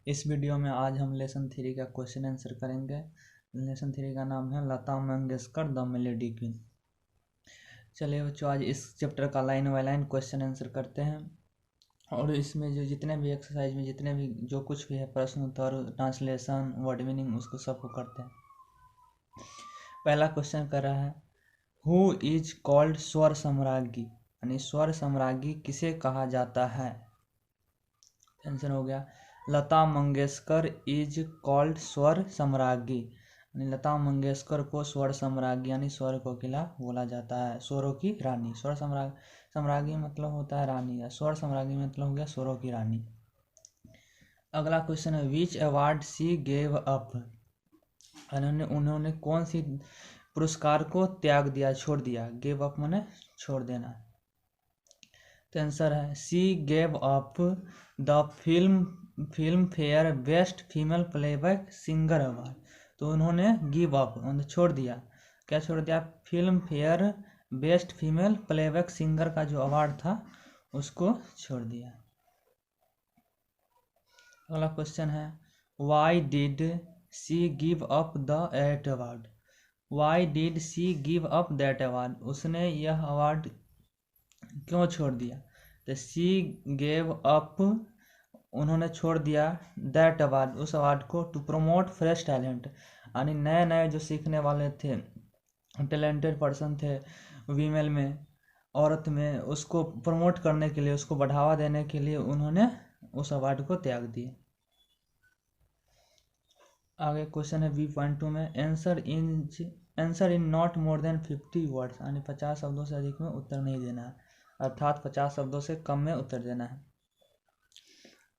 इस वीडियो में आज हम लेसन 3 का क्वेश्चन आंसर करेंगे। लेसन 3 का नाम है Lata Mangeshkar the melody queen. चलिए बच्चों, आज इस चैप्टर का line by line question answer करते हैं। और इसमें जो जितने भी एक्सरसाइज में जितने भी जो कुछ भी है प्रश्न उत्तर ट्रांसलेशन वर्ड मीनिंग उसको सबको करते हैं। पहला क्वेश्चन कर रहा है, हु इज कॉल्ड स्वर सम्राज्ञी, यानी स्वर सम्राज्ञी किसे कहा जाता है। आंसर हो गया लता मंगेशकर इज कॉल्ड स्वर सम्राज्ञी, यानी लता मंगेशकर को स्वर सम्राज्ञी यानी स्वर कोकिला बोला जाता है, स्वरों की रानी। स्वर सम्राज्ञी मतलब होता है रानी, या स्वर सम्राज्ञी मतलब हो गया स्वरों की रानी। अगला क्वेश्चन है, which award C gave up, उन्होंने कौन सी पुरस्कार को त्याग दिया, छोड़ दिया। गेव अप माने छोड़ देना। तो आंसर है सी gave up the Filmfare best female playback singer award. तो उन्होंने गिव अप उन्होंने छोड़ दिया। क्या छोड़ दिया? Film fair best female playback singer का जो अवार्ड था उसको छोड़ दिया। अगला क्वेश्चन है, why did she give up the eight award. Why did she give up that award, उसने यह अवार्ड क्यों छोड़ दिया। तो सी गेव अप उन्होंने छोड़ दिया दैट अवार्ड उस अवार्ड को टू प्रमोट फ्रेश टैलेंट, यानी नए नए जो सीखने वाले थे, टैलेंटेड पर्सन थे फीमेल में, औरत में, उसको प्रमोट करने के लिए, उसको बढ़ावा देने के लिए उन्होंने उस अवार्ड को त्याग दिया। आगे क्वेश्चन है V.2 में, answer in not more than 50 words, यानी 50 शब्दों से अधिक में उत्तर नहीं देना है, अर्थात 50 शब्दों से कम में उत्तर देना है।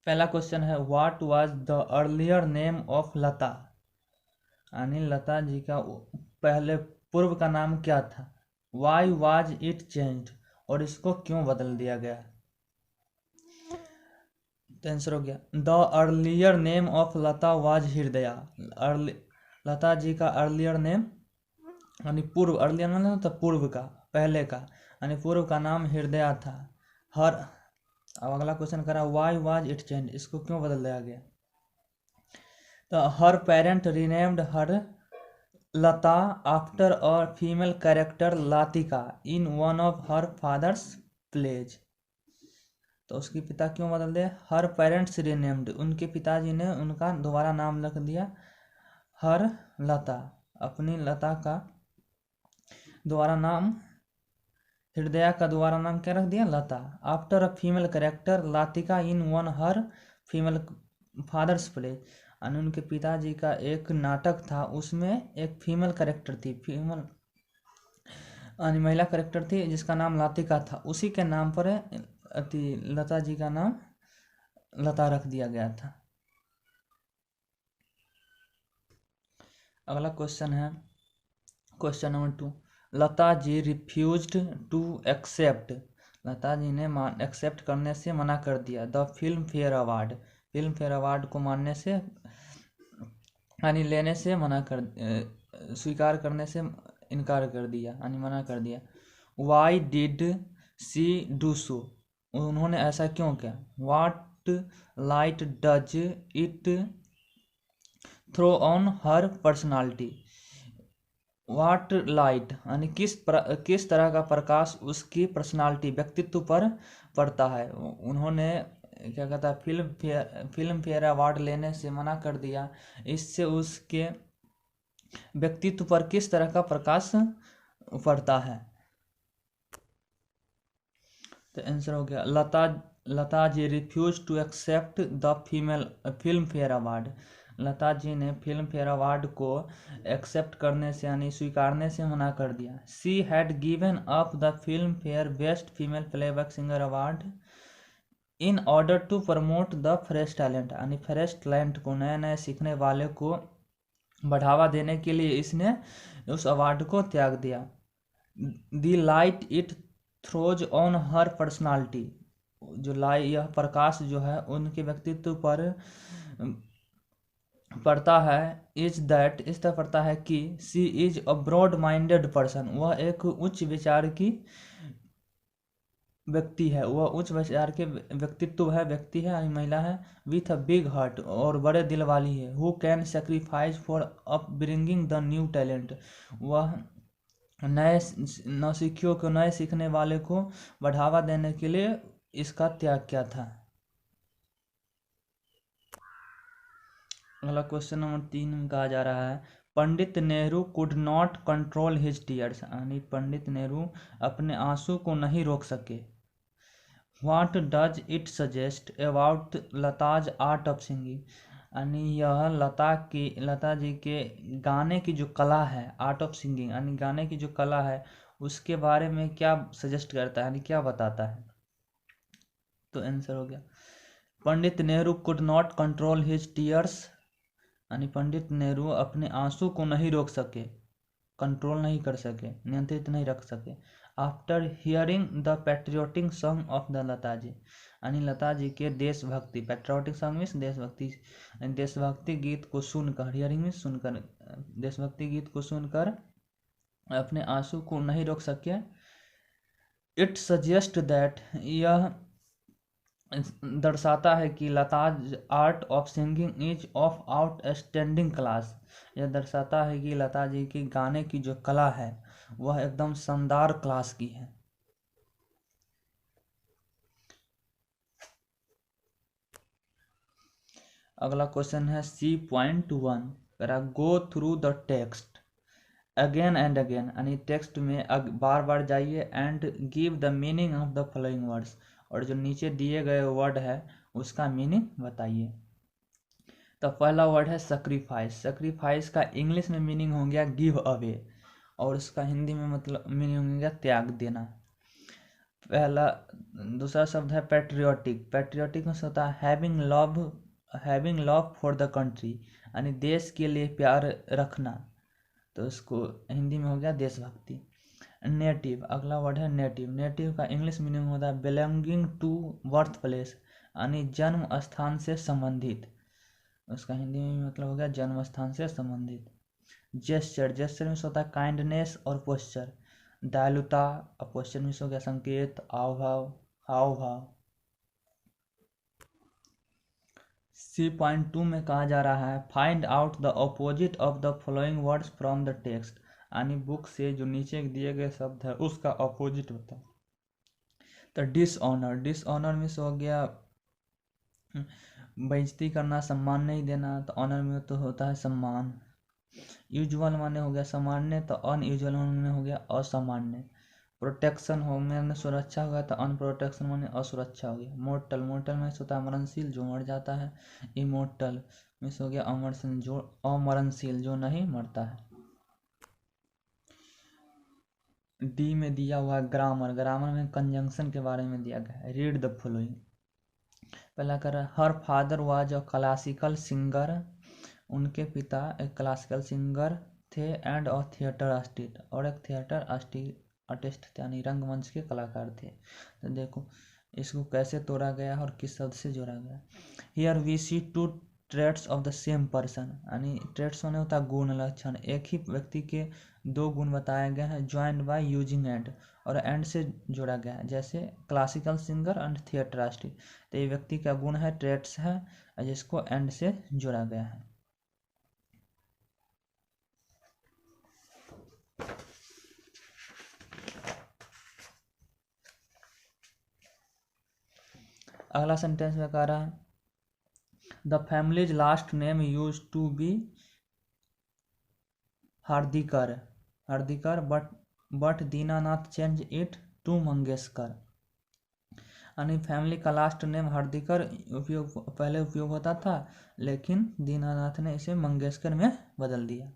पहला क्वेश्चन है, what was the earlier name of Lata, यानी लता जी का पहले पूर्व का नाम क्या था। वाई वाज इट चेंज्ड, और इसको क्यों बदल दिया गया। तो आंसर हो गया the earlier name of Lata was Hridaya. Lata ji का अर्लियर नेम यानी पूर्व, अर्लियर मतलब तो पूर्व का, पहले का, यानी पूर्व का नाम हृदया था। अब अगला क्वेश्चन करा, वाई वाज इट चेंज, इसको क्यों बदल दिया गया। तो her parent renamed her Lata after a female character Latika in one of her father's plays. तो उसके पिता क्यों बदल दिए। हर पेरेंट्स रीनेम्ड, उनके पिताजी ने उनका दोबारा नाम रख दिया हर लता, अपनी लता का दोबारा नाम, हृदया का दोबारा नाम क्या रख दिया, Lata. After a female character Latika in one her female father's play, यानी उनके पिताजी का एक नाटक था, उसमें एक फीमेल कैरेक्टर थी, फीमेल यानी महिला कैरेक्टर थी जिसका नाम लातिका था, उसी के नाम पर लता जी का नाम लता रख दिया गया था। अगला क्वेश्चन है question number 2, Lata ji refused to accept, Lata ji ने एक्सेप्ट करने से मना कर दिया the Filmfare award, Filmfare award को मानने से यानी लेने से मना कर, स्वीकार करने से इनकार कर दिया, यानी मना कर दिया। Why did she do so, उन्होंने ऐसा क्यों किया। What light does it throw on her personality, what light यानी किस तरह का प्रकाश उसकी पर्सनालिटी व्यक्तित्व पर पड़ता है। उन्होंने क्या कहता है फिल्म फेयर अवार्ड लेने से मना कर दिया, इससे उसके व्यक्तित्व पर किस तरह का प्रकाश पड़ता है। तो आंसर हो गया Lata ji refuse to accept the Filmfare award, Lata ji ने फिल्म फेयर अवार्ड को एक्सेप्ट करने से यानी स्वीकारने से मना कर दिया। She had given up the Filmfare best female playback singer award in order to promote the fresh talent, यानी फ्रेश टैलेंट को, नए नए सीखने वाले को बढ़ावा देने के लिए इसने उस अवार्ड को त्याग दिया। The light it throws on her personality, जो यह प्रकाश जो है उनके व्यक्तित्व पर पड़ता है, इज दैट इस तरह पड़ता है कि she is a broad minded person, वह एक उच्च विचार की व्यक्ति है, वह उच्च विचार के व्यक्तित्व है, व्यक्ति है यानी महिला है, विथ अ बिग हार्ट और बड़े दिल वाली है, who can sacrifice for upbringing the new talent, वह नए नौसिखियों को, नए सीखने वाले को बढ़ावा देने के लिए इसका त्याग किया था। अगला क्वेश्चन नंबर 3 में कहा जा रहा है, Pandit Nehru could not control his tears, यानी पंडित नेहरू अपने आंसू को नहीं रोक सके। What does it suggest about Lata's art of singing, यानी यह लता जी के गाने की जो कला है, आर्ट ऑफ सिंगिंग यानी गाने की जो कला है, उसके बारे में क्या सजेस्ट करता है, यानी क्या बताता है। तो आंसर हो गया, Pandit Nehru could not control his tears, यानी पंडित नेहरू अपने आंसू को नहीं रोक सके, कंट्रोल नहीं कर सके, नियंत्रित नहीं रख सके। After hearing the patriotic song of the Lata ji, यानी लता जी के देशभक्ति, पैट्रियोटिक सॉन्ग मीन्स देशभक्ति गीत को सुनकर, हियरिंग मीन्स सुनकर, देशभक्ति गीत को सुनकर अपने आंसू को नहीं रोक सके। इट सजेस्ट दैट, यह दर्शाता है कि Lata's art of singing is of outstanding class, यह दर्शाता है कि लता जी की गाने की जो कला है वह एकदम शानदार क्लास की है। अगला क्वेश्चन है C.1, go through the text again and again, यानी टेक्स्ट में बार बार जाइए, and give the meaning of the following words, और जो नीचे दिए गए वर्ड है उसका मीनिंग बताइए। तो पहला वर्ड है सेक्रीफाइस, सेक्रीफाइस का इंग्लिश में मीनिंग हो गया गिव अवे, और उसका हिंदी में मतलब मीनिंग हो गया त्याग देना। दूसरा शब्द है पैट्रियोटिक, पैट्रियोटिक में होता है having love for the country, यानी देश के लिए प्यार रखना, तो उसको हिंदी में हो गया देशभक्ति। नेटिव, अगला वर्ड है नेटिव, नेटिव का इंग्लिश मीनिंग होता है बिलोंगिंग टू बर्थ प्लेस, यानी जन्म स्थान से संबंधित, उसका हिंदी में मतलब हो गया जन्म स्थान से संबंधित। जेस्चर, जेस्चर में होता है काइंडनेस और पोस्चर। दयालुता, और पोस्चर में हो गया संकेत, हाव भाव। C.2 में कहा जा रहा है, find out the opposite of the following words from the text, यानी बुक से जो नीचे दिए गए शब्द है उसका अपोजिट बताओ। तो डिसऑनर, डिसऑनर में हो गया बेइज्जती करना, सम्मान नहीं देना, तो ऑनर में तो होता है सम्मान। यूजुअल माने हो गया सामान्य, तो अनयूजुअल माने हो गया असामान्य। प्रोटेक्शन हो में सुरक्षा होगा, तो अनप्रोटेक्शन माने असुरक्षा हो गया। मोर्टल, मोर्टल में होता है मरणशील, जो मर जाता है। इमोर्टल में हो गया अमरणशील, जो नहीं मरता है। डी में दिया हुआ ग्रामर, ग्रामर में कंजंक्शन के बारे में दिया गया है। रीड द फॉलोइंग, पहला कर her father was a classical singer, उनके पिता एक क्लासिकल सिंगर थे, एंड अ थिएटर आर्टिस्ट, और एक थिएटर आर्टिस्ट यानी रंगमंच के कलाकार थे। तो देखो इसको कैसे तोड़ा गया और किस शब्द से जोड़ा गया। Here we see two traits of the same person, यानी ट्रेट्स होने होता है गुण लक्षण, एक ही व्यक्ति के दो गुण बताए गए हैं, ज्वाइंड बाय यूजिंग एंड, और एंड से जोड़ा गया है। जैसे classical singer and theatre artist, तो ये व्यक्ति का गुण है, ट्रेट्स है, जिसको एंड से जोड़ा गया है। अगला सेंटेंस में कह रहा है, the family's last name used to be Hardikar but Dinanath change it to Mangeshkar, यानी फैमिली का लास्ट नेम हार्दिकर पहले उपयोग होता था, लेकिन दीनानाथ ने इसे मंगेशकर में बदल दिया।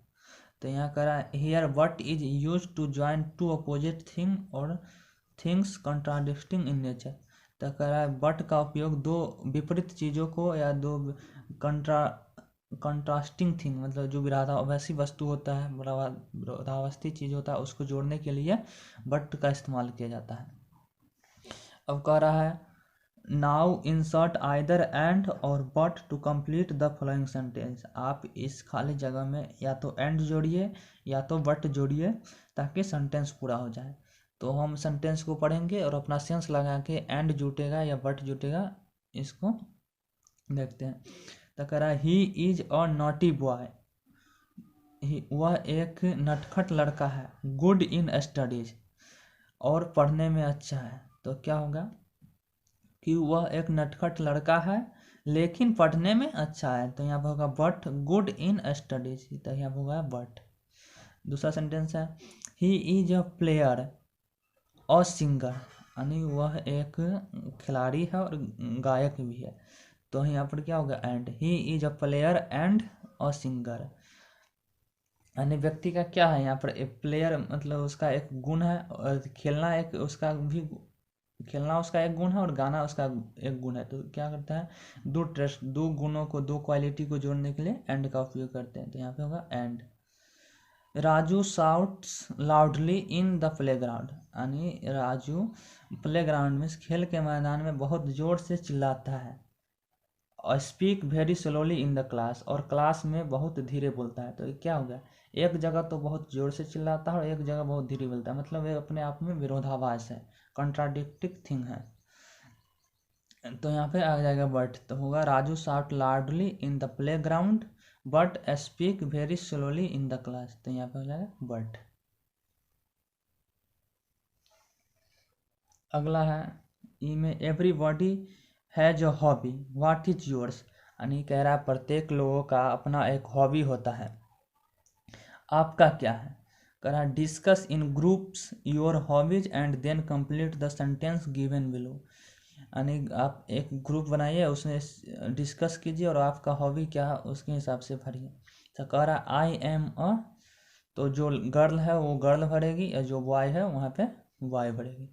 तो यहाँ कह रहा है, here what is use to join two opposite thing or things contradicting in nature, तो कह रहा है बट का उपयोग दो विपरीत चीज़ों को या दो कंट्रास्टिंग थिंग, मतलब जो विरोधाभासी वस्तु होता है, विरोधाभासी चीज़ होता है, उसको जोड़ने के लिए बट का इस्तेमाल किया जाता है। अब कह रहा है, now insert either and or but to complete the following sentence, आप इस खाली जगह में या तो एंड जोड़िए या तो बट जोड़िए ताकि सेंटेंस पूरा हो जाए। तो हम सेंटेंस को पढ़ेंगे और अपना सेंस लगा के एंड जुटेगा या बट जुटेगा इसको देखते हैं। तो कह रहा है he is a naughty boy, वह एक नटखट लड़का है, गुड इन स्टडीज, और पढ़ने में अच्छा है। तो क्या होगा कि वह एक नटखट लड़का है लेकिन पढ़ने में अच्छा है, तो यहाँ पर होगा बट गुड इन स्टडीज, तो यहाँ पर होगा बट। दूसरा सेंटेंस है ही इज अ प्लेयर और सिंगर, यानी वह एक खिलाड़ी है और गायक भी है। तो यहाँ पर क्या होगा and, he is a player and a singer, यानी व्यक्ति का क्या है यहाँ पर एक प्लेयर मतलब उसका एक गुण है और खेलना एक उसका भी, खेलना उसका एक गुण है और गाना उसका एक गुण है। तो क्या करता है दो गुणों को, दो क्वालिटी को जोड़ने के लिए एंड का उपयोग करते हैं। तो यहाँ पे होगा and. Raju shouts loudly in the playground, यानी राजू प्लेग्राउंड में खेल के मैदान में बहुत जोर से चिल्लाता है। और speak very slowly in the class, और क्लास में बहुत धीरे बोलता है। तो ये क्या हो गया, एक जगह तो बहुत जोर से चिल्लाता है और एक जगह बहुत धीरे बोलता है, मतलब ये अपने आप में विरोधाभास है, कॉन्ट्राडिक्टिंग थिंग है। तो यहाँ पे आ जाएगा बट, तो होगा Raju shout loudly in the play ground but speak very slowly in the class, तो यहाँ पे हो जाएगा बट। अगला है ई में everybody has a hobby what is yours, यानी कह रहा है प्रत्येक लोगों का अपना एक हॉबी होता है, आपका क्या है। कह रहा है discuss in groups your hobbies and then complete the sentence given below, यानी आप एक ग्रुप बनाइए उसमें डिस्कस कीजिए और आपका हॉबी क्या है उसके हिसाब से भरिए। तो कह रहा है आई एम अ, तो जो गर्ल है वो गर्ल भरेगी और जो बॉय है वहाँ पे बॉय भरेगी।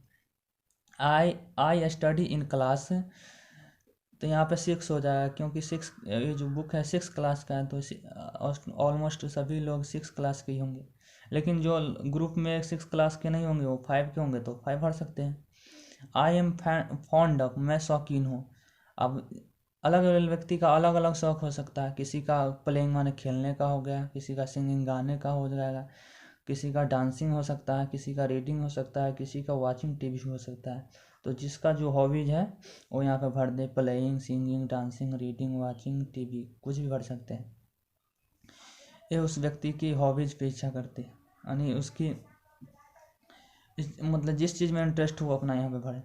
आई स्टडी इन क्लास, तो यहाँ पे 6 हो जाएगा क्योंकि 6 ये जो बुक है 6 क्लास का है, तो ऑलमोस्ट सभी लोग 6 क्लास के ही होंगे, लेकिन जो ग्रुप में 6 क्लास के नहीं होंगे वो 5 के होंगे तो 5 भर सकते हैं। आई एम फॉन्ड ऑफ, मैं शौकीन हूँ। अब अलग अलग व्यक्ति का अलग अलग शौक हो सकता है, किसी का प्लेइंग माने खेलने का हो गया, किसी का सिंगिंग गाने का हो जाएगा, किसी का डांसिंग हो सकता है, किसी का रीडिंग हो सकता है, किसी का वाचिंग टीवी हो सकता है। तो जिसका जो हॉबीज है वो यहाँ पे भर दे, playing, singing, dancing, reading, watching TV, कुछ भी भर सकते हैं। ये उस व्यक्ति की हॉबीज पे इच्छा करते हैं, यानी उसकी मतलब जिस चीज़ में इंटरेस्ट हो अपना यहाँ पे भरे।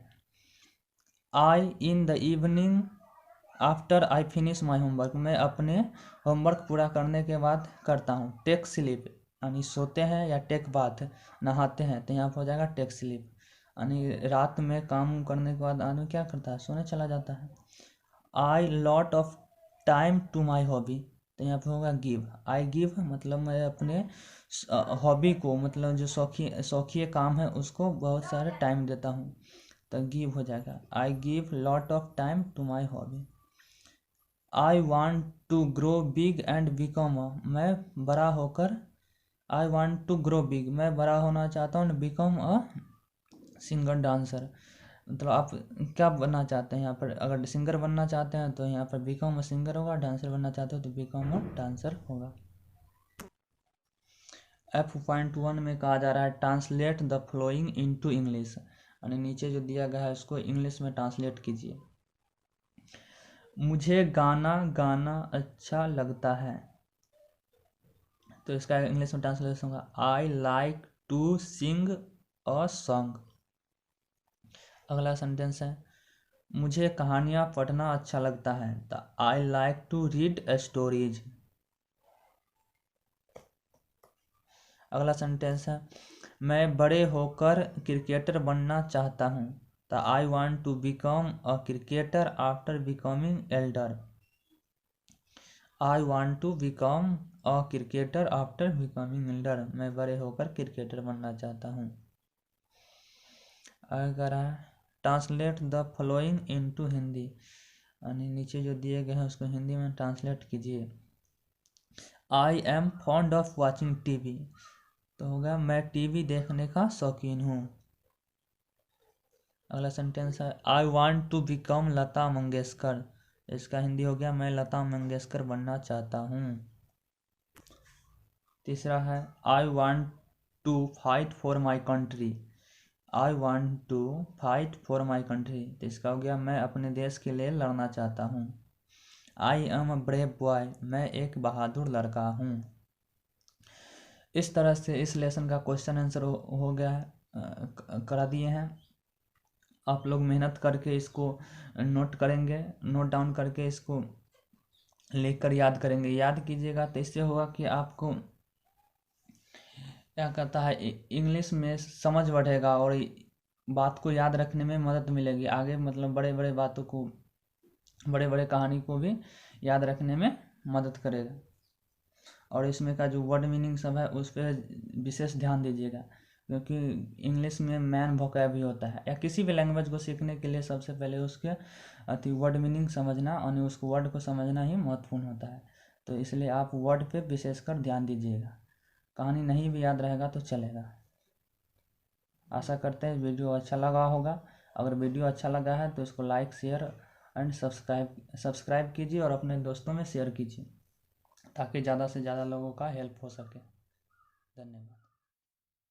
I in the evening after I finish my homework, मैं अपने होमवर्क पूरा करने के बाद करता हूँ। टेक स्लीप, यानी सोते हैं, या टेक बाथ नहाते हैं, तो यहाँ पर हो जाएगा टेक स्लीप, यानी रात में काम करने के बाद आदमी क्या करता है, सोने चला जाता है। I lot of time to my hobby, तो यहाँ पे होगा गिव। आई गिव मतलब मैं अपने हॉबी को, मतलब जो शौकीय काम है उसको बहुत सारे टाइम देता हूँ, तो गिव हो जाएगा। I give lot of time to my hobby. I want to grow big and become a, मैं बड़ा होकर, I want to grow big, मैं बड़ा होना चाहता हूँ, बिकम अ सिंगर डांसर, मतलब आप क्या बनना चाहते हैं यहाँ पर, अगर सिंगर बनना चाहते हैं तो यहाँ पर बिकम अ सिंगर होगा, डांसर बनना चाहते हो तो बिकम अ डांसर होगा। F.1 में कहा जा रहा है translate the flowing into English, यानी नीचे जो दिया गया है उसको इंग्लिश में ट्रांसलेट कीजिए। मुझे गाना गाना अच्छा लगता है, तो इसका इंग्लिश में ट्रांसलेशन होगा I like to sing a song. अगला सेंटेंस है मुझे कहानियाँ पढ़ना अच्छा लगता है, तो I like to read stories. अगला सेंटेंस है मैं बड़े होकर क्रिकेटर बनना चाहता हूँ, तो I want to become a cricketer after becoming elder. I want to become a cricketer after becoming elder, मैं बड़े होकर क्रिकेटर बनना चाहता हूँ। अगर translate the following into Hindi, यानी नीचे जो दिए गए हैं उसको हिंदी में ट्रांसलेट कीजिए। I am fond of watching TV, तो होगा मैं टीवी देखने का शौकीन हूँ। अगला सेंटेंस है I want to become Lata Mangeshkar, इसका हिंदी हो गया मैं लता मंगेशकर बनना चाहता हूँ। तीसरा है I want to fight for my country, I want to fight for my country, तो इसका हो गया मैं अपने देश के लिए लड़ना चाहता हूँ। I am a brave boy, मैं एक बहादुर लड़का हूँ। इस तरह से इस लेसन का क्वेश्चन आंसर हो गया है, करा दिए हैं। आप लोग मेहनत करके इसको नोट करेंगे, नोट डाउन करके इसको लिख कर याद करेंगे। याद कीजिएगा तो इससे होगा कि आपको क्या कहता है इंग्लिश में समझ बढ़ेगा और बात को याद रखने में मदद मिलेगी आगे, मतलब बड़े बड़े बातों को, बड़े बड़े कहानी को भी याद रखने में मदद करेगा। और इसमें का जो वर्ड मीनिंग सब है उस पर विशेष ध्यान दीजिएगा, क्योंकि इंग्लिश में मैन वोकैब भी होता है, या किसी भी लैंग्वेज को सीखने के लिए सबसे पहले उसके वर्ड मीनिंग समझना और उसको वर्ड को समझना ही महत्वपूर्ण होता है। तो इसलिए आप वर्ड पे विशेषकर ध्यान दीजिएगा। कहानी नहीं भी याद रहेगा तो चलेगा। आशा करते हैं वीडियो अच्छा लगा होगा। अगर वीडियो अच्छा लगा है तो इसको लाइक, शेयर एंड सब्सक्राइब कीजिए और अपने दोस्तों में शेयर कीजिए, ताकि ज़्यादा से ज़्यादा लोगों का हेल्प हो सके। धन्यवाद।